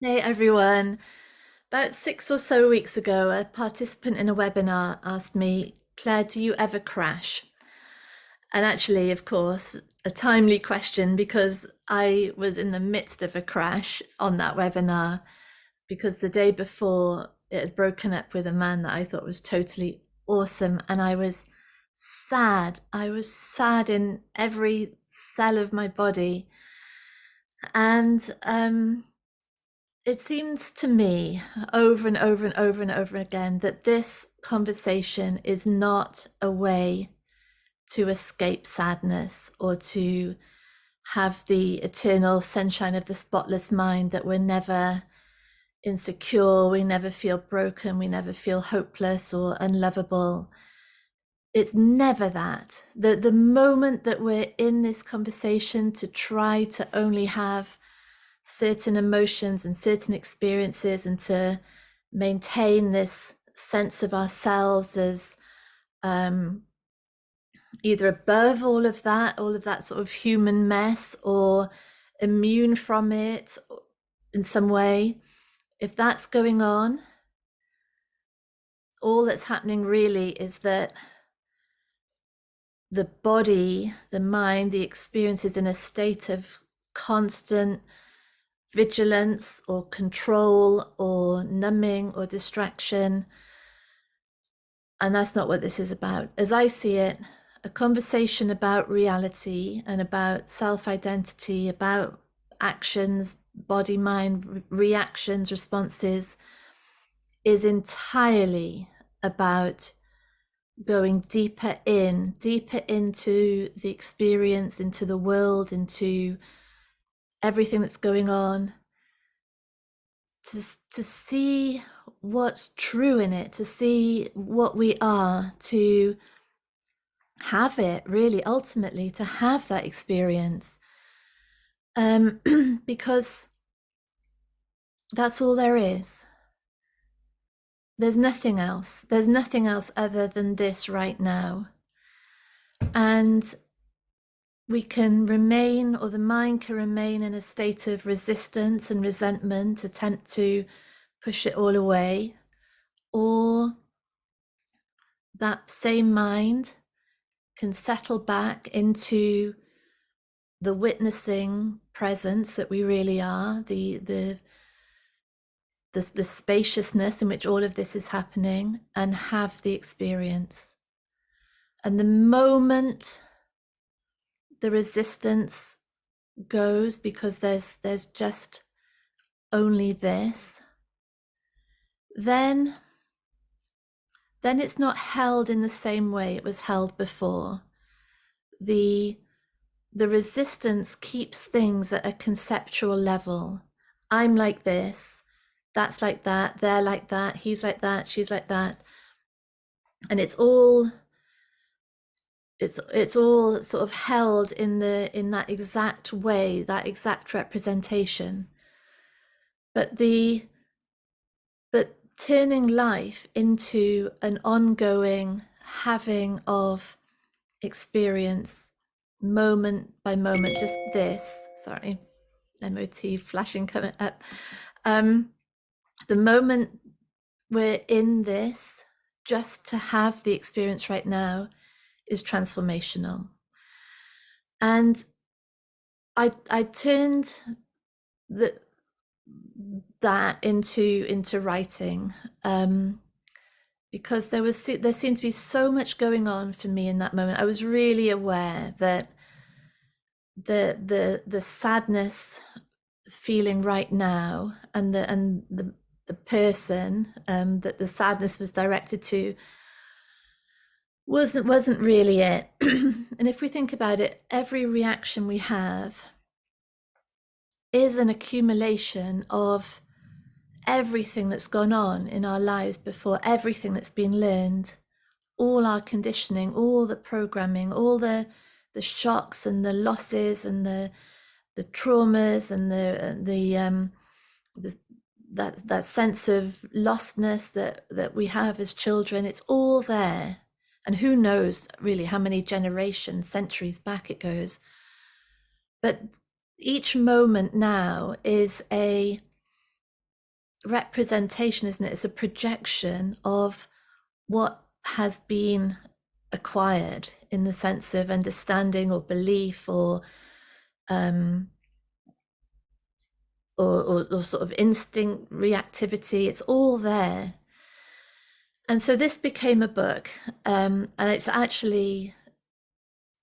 Hey everyone. About 6 or so weeks ago, a participant in a webinar asked me, Claire, do you ever crash? And actually, of course, a timely question because I was in the midst of a crash on that webinar because the day before it had broken up with a man that I thought was totally awesome. And I was sad. I was sad in every cell of my body. And it seems to me over and over and over and over again that this conversation is not a way to escape sadness or to have the eternal sunshine of the spotless mind, that we're never insecure, we never feel broken, we never feel hopeless or unlovable. It's never that. The moment that we're in this conversation to try to only have certain emotions and certain experiences and to maintain this sense of ourselves as either above all of that sort of human mess, or immune from it in some way. If that's going on, all that's happening really is that the body, the mind, the experience is in a state of constant vigilance or control or numbing or distraction. And that's not what this is about. As I see it, a conversation about reality and about self-identity, about actions, body, mind, reactions, responses, is entirely about going deeper into the experience, into the world, into everything that's going on, to see what's true in it, to see what we are, to have it really, ultimately, to have that experience. Because that's all there is. There's nothing else. There's nothing else other than this right now. And we can remain, or the mind can remain, in a state of resistance and resentment, attempt to push it all away, or that same mind can settle back into the witnessing presence that we really are, the spaciousness in which all of this is happening, and have the experience. And the moment the resistance goes, because there's just only this, then it's not held in the same way it was held before. The resistance keeps things at a conceptual level. I'm like this, that's like that, they're like that, he's like that, she's like that. And it's all sort of held in that exact way, that exact representation. But turning life into an ongoing having of experience, moment by moment, just this, sorry, MOT flashing coming up. The moment we're in this, just to have the experience right now, is transformational. And I turned that into writing, because there seemed to be so much going on for me in that moment. I was really aware that the sadness feeling right now, and the person that the sadness was directed to, wasn't really it. And if we think about it, every reaction we have is an accumulation of everything that's gone on in our lives before, everything that's been learned, all our conditioning, all the programming, all the shocks and the losses and the traumas and that sense of lostness that we have as children. It's all there. And who knows really how many generations, centuries back it goes. But each moment now is a representation, isn't it? It's a projection of what has been acquired in the sense of understanding or belief um, or sort of instinct, reactivity. It's all there. And so this became a book, and it's actually,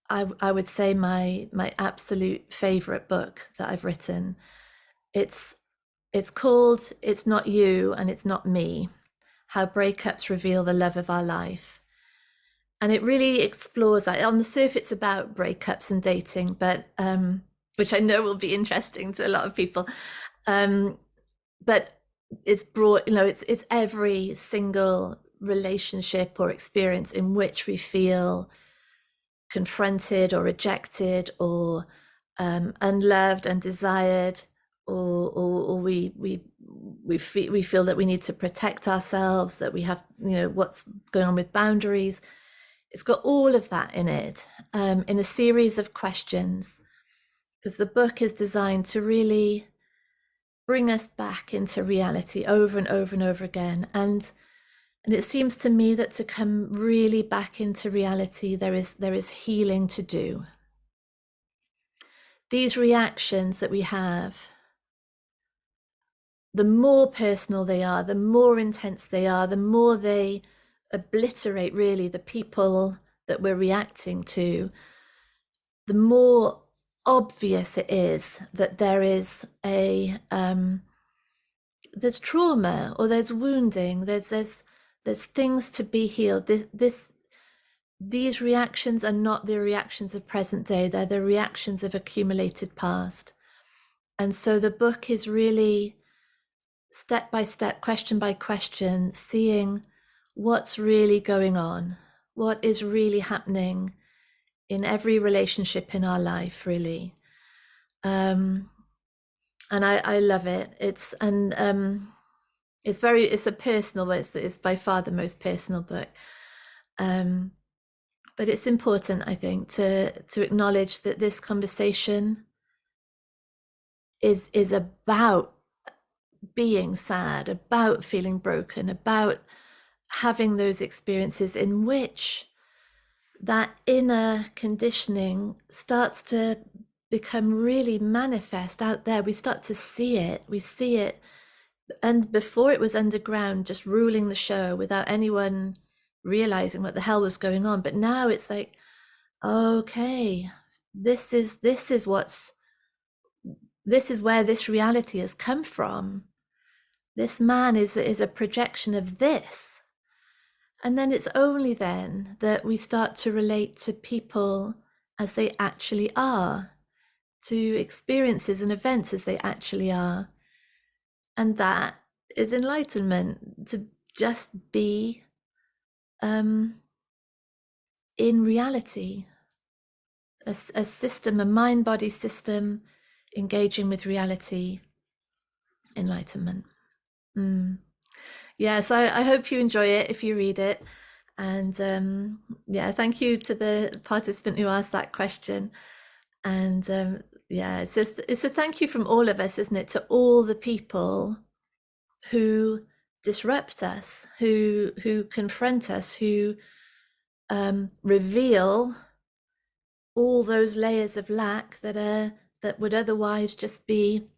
I would say, my absolute favorite book that I've written. It's it's called It's Not You and It's Not Me: How Breakups Reveal the Love of Our Life. And it really explores that. On the surface, it's about breakups and dating, but which I know will be interesting to a lot of people. Um, but it's broad, it's every single relationship or experience in which we feel confronted or rejected or unloved, undesired, or we feel that we need to protect ourselves, that we have, what's going on with boundaries. It's got all of that in it, in a series of questions, because the book is designed to really bring us back into reality over and over and over again. And it seems to me that to come really back into reality, there is healing to do. These reactions that we have, the more personal they are, the more intense they are, the more they obliterate really the people that we're reacting to, the more obvious it is that there is there's trauma or there's wounding, there's things to be healed. These reactions are not the reactions of present day, they're the reactions of accumulated past. And so the book is really step by step, question by question, seeing what's really going on, what is really happening in every relationship in our life, really. And I love it. It's a personal, it's by far the most personal book. But it's important, I think, to acknowledge that this conversation is about being sad, about feeling broken, about having those experiences in which that inner conditioning starts to become really manifest out there. We start to see it. We see it. And before, it was underground, just ruling the show without anyone realizing what the hell was going on. But now it's like, okay, this is where this reality has come from. This man is a projection of this. And then it's only then that we start to relate to people as they actually are, to experiences and events as they actually are. And that is enlightenment, to just be in reality, a system, a mind-body system engaging with reality, enlightenment. Yeah, so I hope you enjoy it if you read it. And yeah, thank you to the participant who asked that question. And yeah, it's a thank you from all of us, isn't it, to all the people who disrupt us, who confront us, who reveal all those layers of lack that would otherwise just be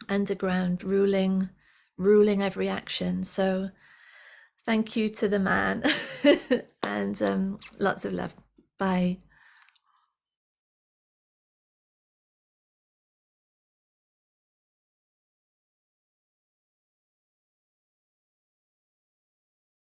underground, ruling every action. So thank you to the man, and lots of love. Bye.